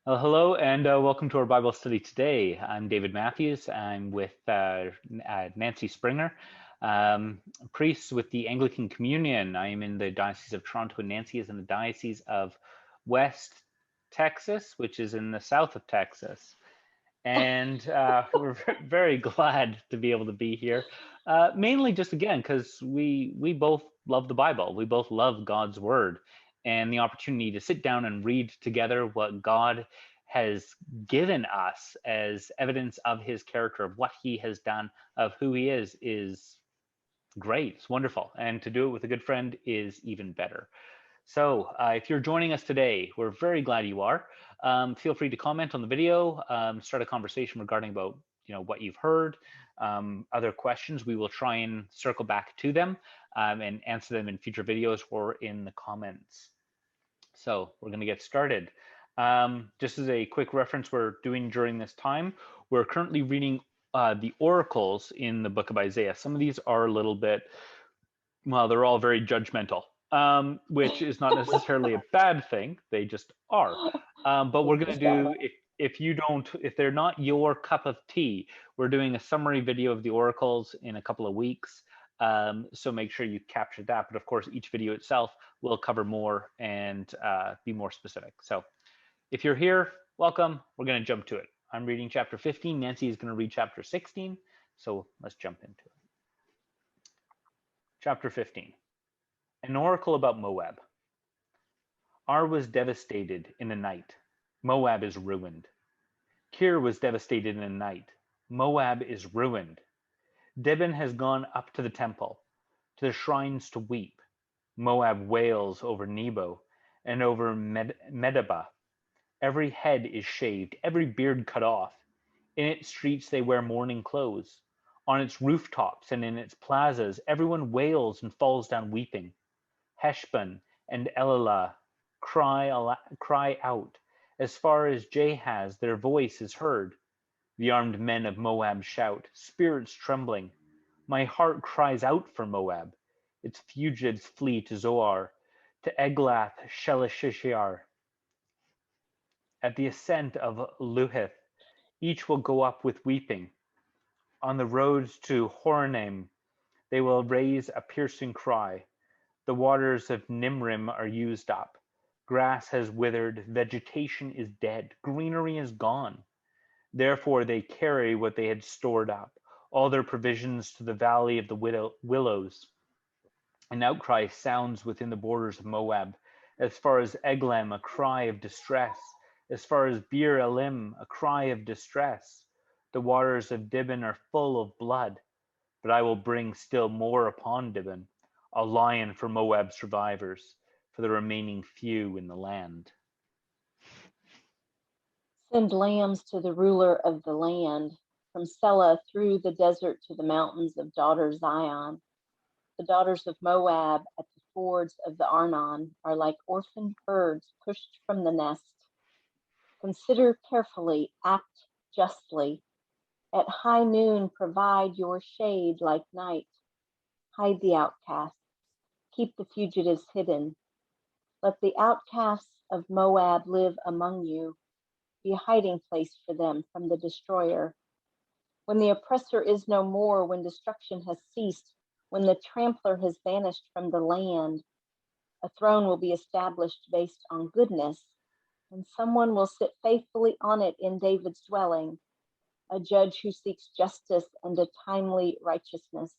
Hello and welcome to our Bible study today. I'm David Matthews. I'm with Nancy Springer, priest with the Anglican Communion. I am in the Diocese of Toronto, and Nancy is in the Diocese of West Texas, which is in the south of Texas. And we're very glad to be able to be here, mainly just again because we both love the Bible. We both love God's Word, and the opportunity to sit down and read together what God has given us as evidence of His character, of what He has done, of who He is great. It's wonderful, and to do it with a good friend is even better. So if you're joining us today, we're very glad you are. Feel free to comment on the video, start a conversation regarding about what you've heard, other questions. We will try and circle back to them and answer them in future videos or in the comments. So we're going to get started. Just as a quick reference, we're doing during this time, we're currently reading the oracles in the book of Isaiah. Some of these are a little bit, well, they're all very judgmental, which is not necessarily a bad thing. They just are. But we're going to do, if they're not your cup of tea, we're doing a summary video of the oracles in a couple of weeks. So make sure you capture that. But of course, each video itself will cover more and be more specific. So if you're here, welcome. We're going to jump to it. I'm reading chapter 15. Nancy is going to read chapter 16. So let's jump into it. Chapter 15. An oracle about Moab. Ar was devastated in a night. Moab is ruined. Kir was devastated in a night. Moab is ruined. Dibon has gone up to the temple, to the shrines to weep. Moab wails over Nebo and over Medeba. Every head is shaved, every beard cut off. In its streets they wear mourning clothes. On its rooftops and in its plazas, everyone wails and falls down weeping. Heshbon and Elilah cry out. As far as Jahaz, their voice is heard. The armed men of Moab shout, spirits trembling. My heart cries out for Moab. Its fugitives flee to Zoar, to Eglath Shelishishar. At the ascent of Luhith, each will go up with weeping. On the roads to Horonaim, they will raise a piercing cry. The waters of Nimrim are used up. Grass has withered, vegetation is dead, greenery is gone. Therefore they carry what they had stored up, all their provisions to the valley of the willows. An outcry sounds within the borders of Moab. As far as Eglam, a cry of distress. As far as Bir Elim, a cry of distress. The waters of Dibon are full of blood, but I will bring still more upon Dibon. A lion for Moab survivors, for the remaining few in the land. Send lambs to the ruler of the land, from Selah through the desert to the mountains of daughter Zion. The daughters of Moab at the fords of the Arnon are like orphaned birds pushed from the nest. Consider carefully, act justly. At high noon provide your shade like night. Hide the outcasts. Keep the fugitives hidden. Let the outcasts of Moab live among you. Be a hiding place for them from the destroyer. When the oppressor is no more, when destruction has ceased, when the trampler has vanished from the land, a throne will be established based on goodness, and someone will sit faithfully on it in David's dwelling, a judge who seeks justice and a timely righteousness.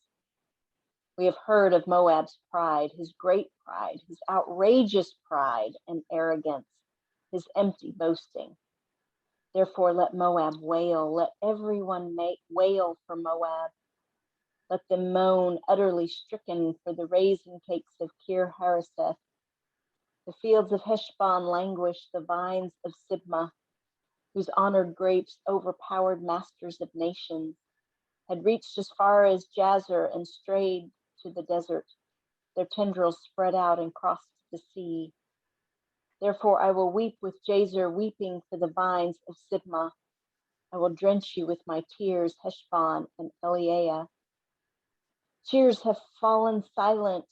We have heard of Moab's pride, his great pride, his outrageous pride and arrogance, his empty boasting. Therefore, let Moab wail. Let everyone wail for Moab. Let them moan, utterly stricken, for the raisin cakes of Kir Hareseth. The fields of Heshbon languish, the vines of Sibmah, whose honored grapes, overpowered masters of nations, had reached as far as Jazer and strayed to the desert. Their tendrils spread out and crossed the sea. Therefore I will weep with Jazer, weeping for the vines of Sibmah. I will drench you with my tears, Heshbon and Eliah. Cheers have fallen silent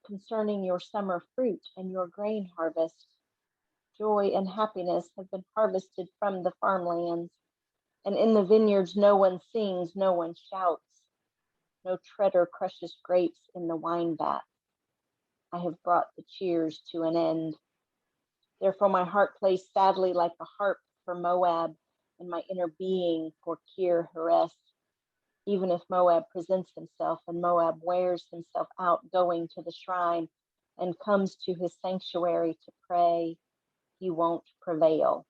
concerning your summer fruit and your grain harvest. Joy and happiness have been harvested from the farmlands, and in the vineyards no one sings, no one shouts. No treader crushes grapes in the wine vat. I have brought the cheers to an end. Therefore my heart plays sadly like a harp for Moab, and my inner being for Kir Heres. Even if Moab presents himself and Moab wears himself out going to the shrine and comes to his sanctuary to pray, he won't prevail.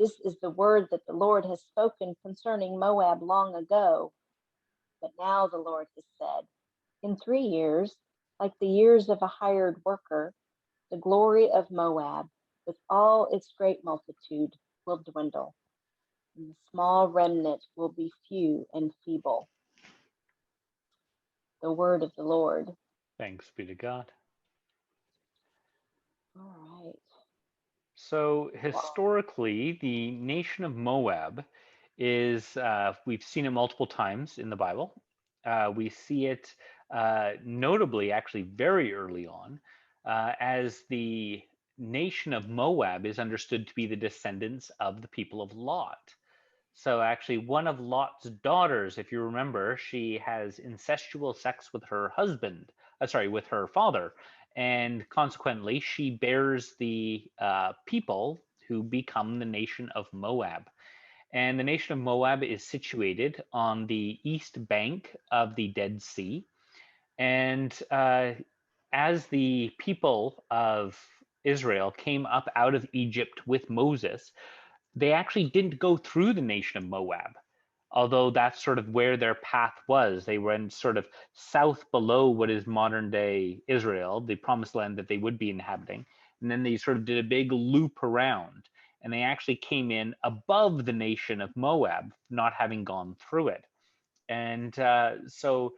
This is the word that the Lord has spoken concerning Moab long ago. But now the Lord has said, in 3 years, like the years of a hired worker, the glory of Moab, with all its great multitude, will dwindle, and the small remnant will be few and feeble. The word of the Lord. Thanks be to God. All right. So Wow. historically, the nation of Moab is, we've seen it multiple times in the Bible. We see it notably, actually, very early on, as the nation of Moab is understood to be the descendants of the people of Lot. So actually, one of Lot's daughters, if you remember, she has incestual sex with her husband, with her father, and consequently, she bears the people who become the nation of Moab. And the nation of Moab is situated on the east bank of the Dead Sea. And as the people of Israel came up out of Egypt with Moses, they actually didn't go through the nation of Moab, although that's sort of where their path was. They went sort of south below what is modern day Israel, the promised land that they would be inhabiting. And then they sort of did a big loop around, and they actually came in above the nation of Moab, not having gone through it. And so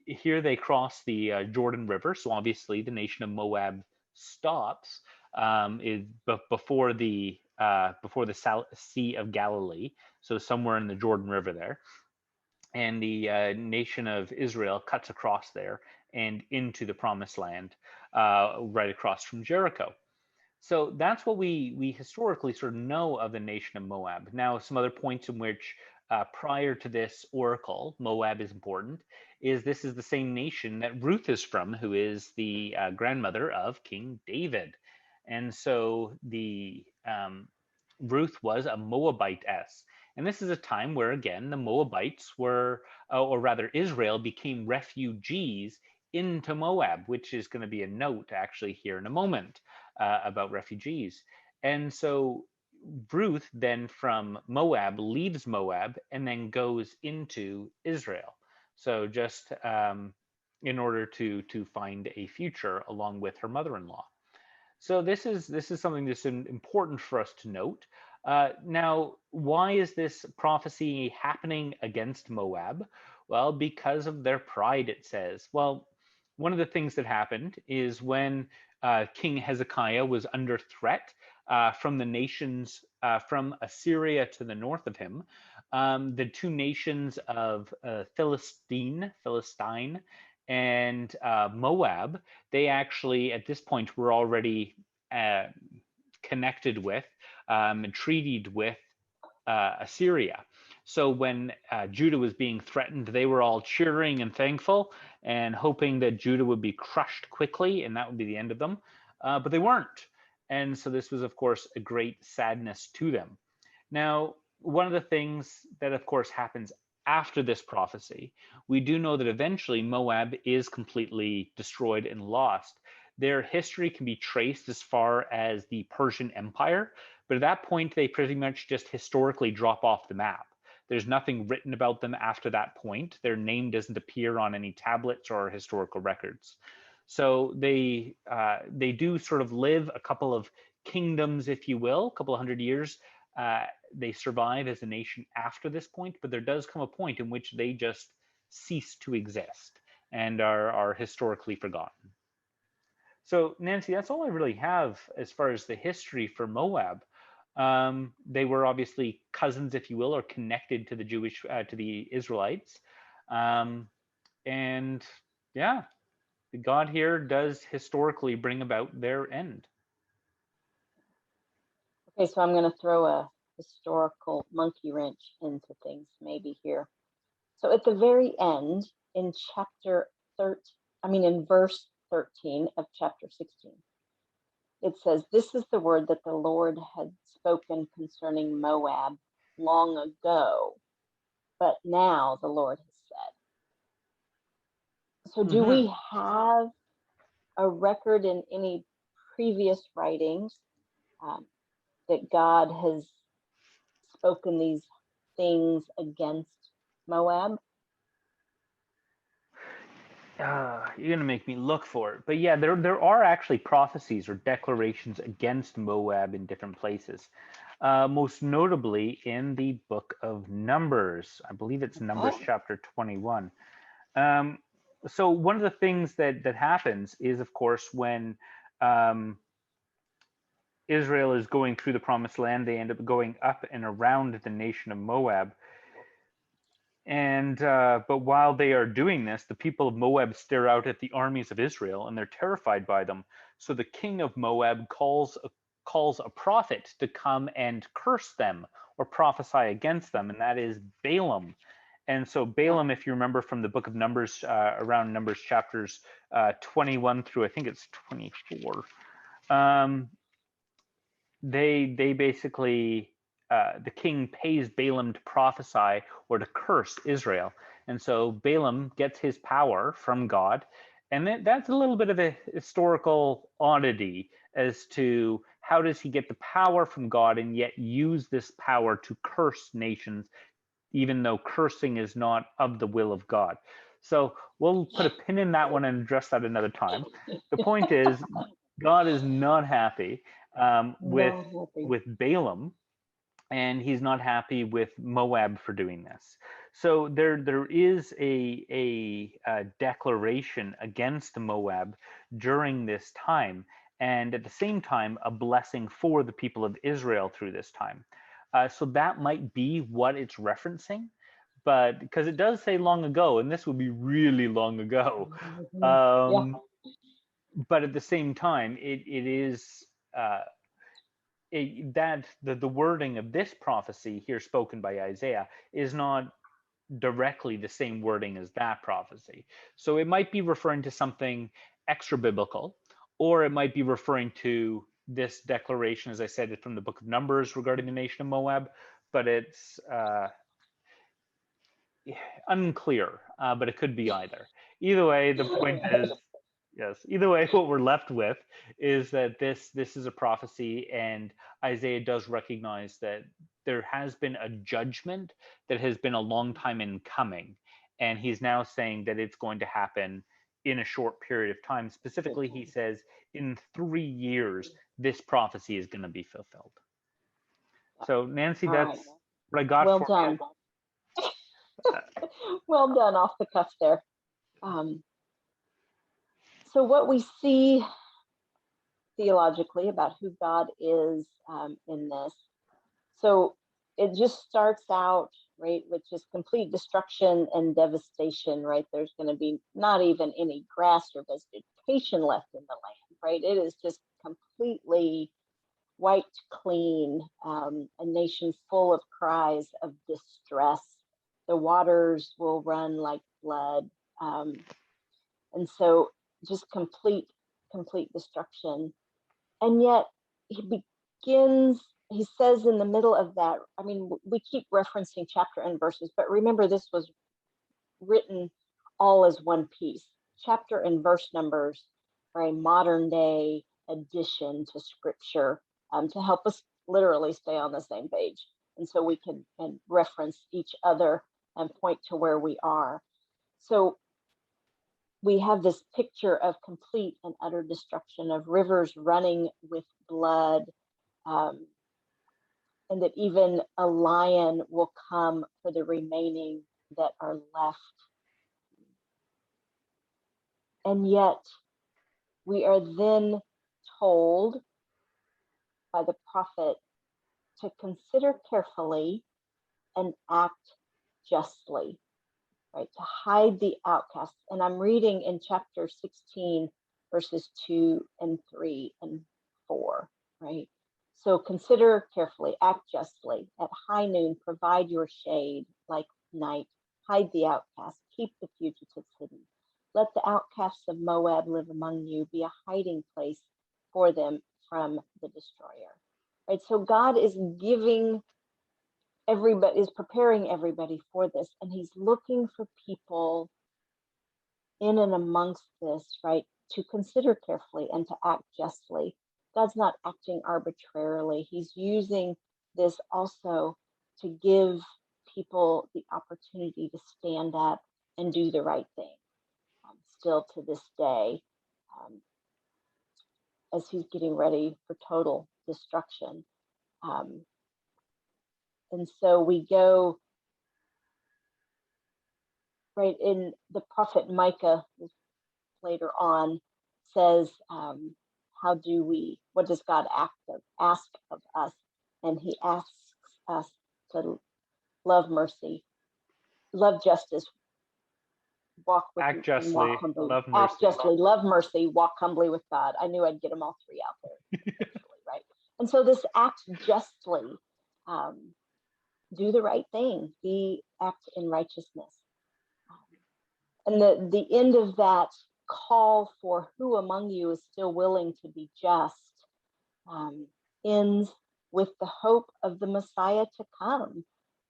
here they cross the Jordan River. So obviously the nation of Moab stops before the Sea of Galilee. So somewhere in the Jordan River there, and the nation of Israel cuts across there and into the Promised Land, right across from Jericho. So that's what we historically sort of know of the nation of Moab. Now, some other points in which prior to this oracle, Moab is important, is this is the same nation that Ruth is from, who is the grandmother of King David. And so the Ruth was a Moabitess. And this is a time where, again, the Moabites were, or rather, Israel became refugees into Moab, which is going to be a note actually here in a moment about refugees. And so Ruth then from Moab leaves Moab and then goes into Israel. So just in order to find a future along with her mother-in-law. So this is something that's important for us to note. Now, why is this prophecy happening against Moab? Well, because of their pride, it says. Well, one of the things that happened is when King Hezekiah was under threat from the nations from Assyria to the north of him, the two nations of Philistine, and Moab, they actually at this point were already uh, connected with and treated with Assyria. So when Judah was being threatened, they were all cheering and thankful and hoping that Judah would be crushed quickly and that would be the end of them. But they weren't. And so this was, of course, a great sadness to them. Now, one of the things that, of course, happens after this prophecy, we do know that eventually Moab is completely destroyed and lost. Their history can be traced as far as the Persian Empire, but at that point, they pretty much just historically drop off the map. There's nothing written about them after that point. Their name doesn't appear on any tablets or historical records. So they do sort of live a couple of kingdoms, if you will, a couple of hundred years. They survive as a nation after this point, but there does come a point in which they just cease to exist and are historically forgotten. So, Nancy, that's all I really have as far as the history for Moab. They were obviously cousins, if you will, or connected to the to the Israelites. Um, and yeah, God here does historically bring about their end. Okay, so I'm going to throw a historical monkey wrench into things maybe here. So at the very end, in verse 13 of chapter 16, it says, "This is the word that the Lord had spoken concerning Moab long ago, but now the Lord has said." So do we have a record in any previous writings that God has spoken these things against Moab? You're gonna make me look for it, but yeah, there are actually prophecies or declarations against Moab in different places. Most notably in the book of Numbers. I believe it's Numbers Okay. chapter 21. Um, so one of the things that happens is, of course, when um, Israel is going through the Promised Land, they end up going up and around the nation of Moab. And but while they are doing this, the people of Moab stare out at the armies of Israel, and they're terrified by them. So the king of Moab calls a prophet to come and curse them or prophesy against them, and that is Balaam. And so Balaam, if you remember from the book of Numbers, around Numbers chapters 21 through I think it's 24, um, they basically the king pays Balaam to prophesy or to curse Israel, and so Balaam gets his power from God, and that's a little bit of a historical oddity as to how does he get the power from God and yet use this power to curse nations, even though cursing is not of the will of God. So we'll put a pin in that one and address that another time. The point is, God is not happy with Not happy. Balaam, and he's not happy with Moab for doing this. So there is a declaration against Moab during this time, and at the same time, a blessing for the people of Israel through this time. So that might be what it's referencing, but because it does say long ago, and this would be really long ago. Yeah. Um, but at the same time, it is uh, that the wording of this prophecy here spoken by Isaiah is not directly the same wording as that prophecy. So it might be referring to something extra biblical, or it might be referring to this declaration, as I said, from the book of Numbers regarding the nation of Moab, but it's unclear, but it could be either. Either way, the point is, yes. Either way, what we're left with is that this is a prophecy, and Isaiah does recognize that there has been a judgment that has been a long time in coming, and he's now saying that it's going to happen in a short period of time. Specifically, he says in 3 years this prophecy is going to be fulfilled. So, Nancy, All right. that's what I got Well for done. you. Well done off the cuff there. So what we see theologically about who God is in this. So it just starts out, right, with just complete destruction and devastation, right? There's going to be not even any grass or vegetation left in the land, right? It is just completely wiped clean, a nation full of cries of distress. The waters will run like blood. And so just complete destruction. And yet he he says in the middle of that, I mean, we keep referencing chapter and verses, but remember this was written all as one piece. Chapter and verse numbers are a modern day addition to scripture to help us literally stay on the same page. And so we can reference each other and point to where we are. So we have this picture of complete and utter destruction, of rivers running with blood, and that even a lion will come for the remaining that are left. And yet we are then told by the prophet to consider carefully and act justly, right? To hide the outcasts. And I'm reading in chapter 16, verses 2 and 3 and 4, right? So consider carefully, act justly. At high noon, provide your shade like night. Hide the outcast, keep the fugitives hidden. Let the outcasts of Moab live among you, be a hiding place for them from the destroyer. Right? So God is giving everybody, is preparing everybody for this, and he's looking for people in and amongst this, right, to consider carefully and to act justly. God's not acting arbitrarily. He's using this also to give people the opportunity to stand up and do the right thing. Still to this day, as he's getting ready for total destruction. And so we go right in the prophet Micah later on says, what does God ask of us? And he asks us to love mercy, love justice, act justly, walk humbly. love mercy. Act justly, love mercy, walk humbly with God. I knew I'd get them all three out there eventually, right? And so this act justly, do the right thing, act in righteousness. And the end of that call for who among you is still willing to be just ends with the hope of the Messiah to come,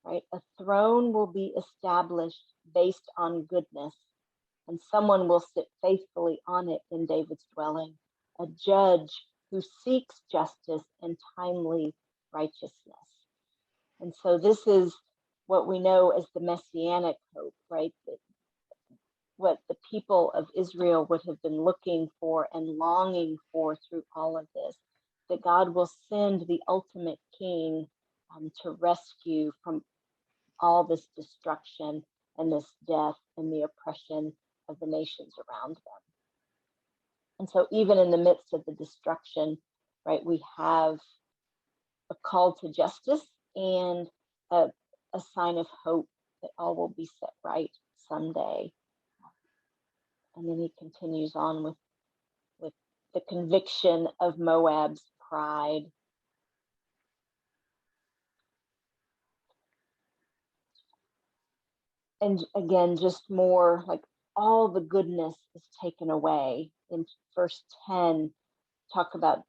right? A throne will be established based on goodness, and someone will sit faithfully on it in David's dwelling, a judge who seeks justice and timely righteousness. And so this is what we know as the messianic hope, right? What the people of Israel would have been looking for and longing for through all of this, that God will send the ultimate king to rescue from all this destruction and this death and the oppression of the nations around them. And so even in the midst of the destruction, right, we have a call to justice and a sign of hope that all will be set right someday. And then he continues on with the conviction of Moab's pride. And again, just more like all the goodness is taken away. In verse 10, he talks about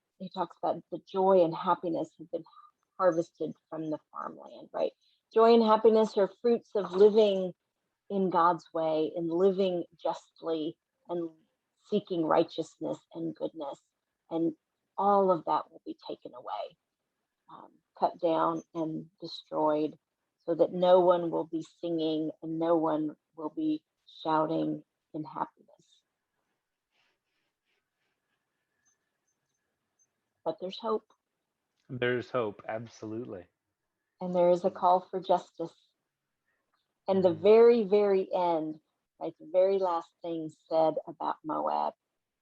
the joy and happiness have been harvested from the farmland, right? Joy and happiness are fruits of living in God's way and living justly and seeking righteousness and goodness. And all of that will be taken away, cut down and destroyed, so that no one will be singing and no one will be shouting in happiness. But there's hope. There's hope, absolutely. And there is a call for justice. And the very, very end, right, the very last thing said about Moab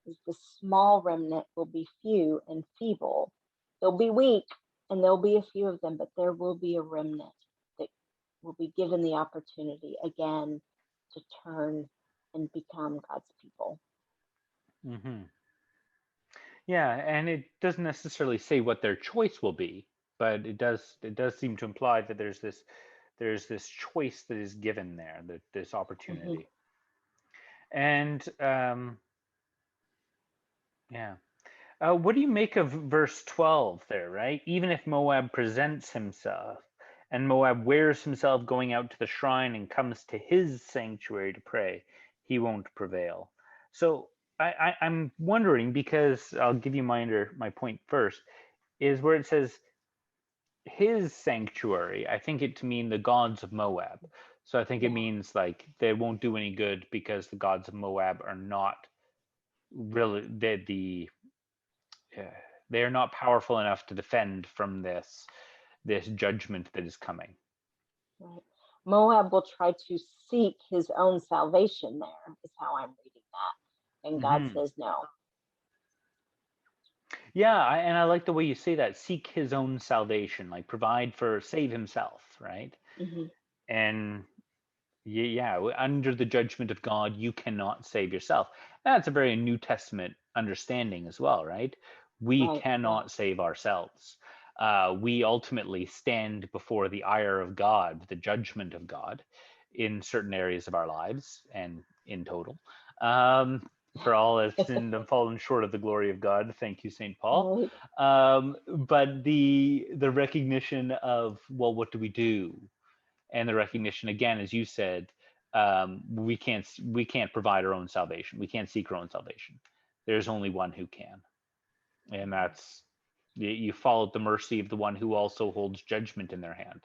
is the small remnant will be few and feeble. They'll be weak, and there'll be a few of them, but there will be a remnant that will be given the opportunity again to turn and become God's people. Mm-hmm. Yeah, and it doesn't necessarily say what their choice will be, but it does seem to imply that there's this choice that is given there, that this opportunity. And yeah. What do you make of verse 12 there, right? Even if Moab presents himself and Moab wears himself going out to the shrine and comes to his sanctuary to pray, he won't prevail. So I'm wondering, because I'll give you my point first, is where it says his sanctuary, I think it to mean the gods of Moab. So I think it means like they won't do any good because the gods of Moab are not really they are not powerful enough to defend from this judgment that is coming. Right. Moab will try to seek his own salvation there, is how I'm reading that. And God says no. Yeah, and I like the way you say that. Seek his own salvation, like save himself, right? And yeah, under the judgment of God, you cannot save yourself. That's a very New Testament understanding as well, right? We cannot save ourselves. we ultimately stand before the ire of God, the judgment of God, in certain areas of our lives and in total. For all have sinned and fallen short of the glory of God. Thank you, St. Paul. Right. But the recognition of, well, what do we do? And the recognition, again, as you said, we can't provide our own salvation. We can't seek our own salvation. There's only one who can, and that's you follow the mercy of the one who also holds judgment in their hand,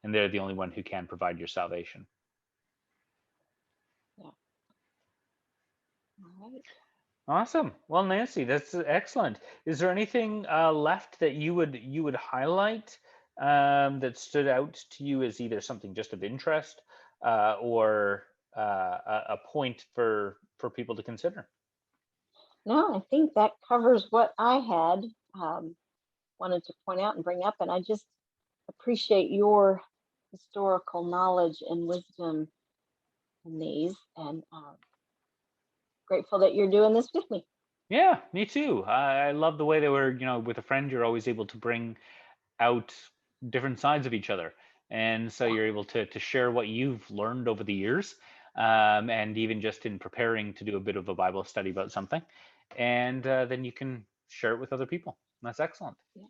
and they're the only one who can provide your salvation. Yeah. All right. Awesome. Well, Nancy, that's excellent. Is there anything left that you would highlight that stood out to you as either something just of interest or a point for people to consider? No, I think that covers what I had wanted to point out and bring up, and I just appreciate your historical knowledge and wisdom in these, and grateful that you're doing this with me. Yeah, me too. I love the way that we're, with a friend, you're always able to bring out different sides of each other. And so Yeah. you're able to share what you've learned over the years, and even just in preparing to do a bit of a Bible study about something. And then you can share it with other people. That's excellent. Yeah.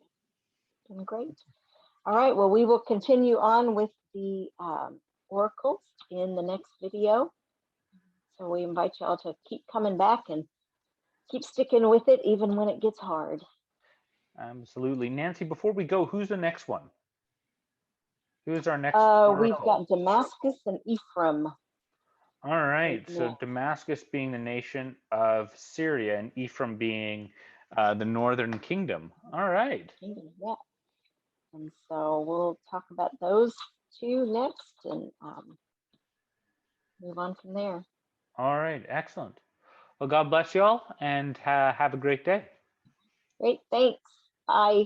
Doing great. All right, well, we will continue on with the oracles in the next video. So we invite you all to keep coming back and keep sticking with it even when it gets hard. Absolutely. Nancy, before we go, who's the next one? Who is our next We've oracle? got Damascus and Ephraim. All right. So next. Damascus being the nation of Syria and Ephraim being the northern kingdom. All right. Yeah. And so we'll talk about those two next and move on from there. All right. Excellent. Well, God bless you all and have a great day. Great. Thanks. Bye.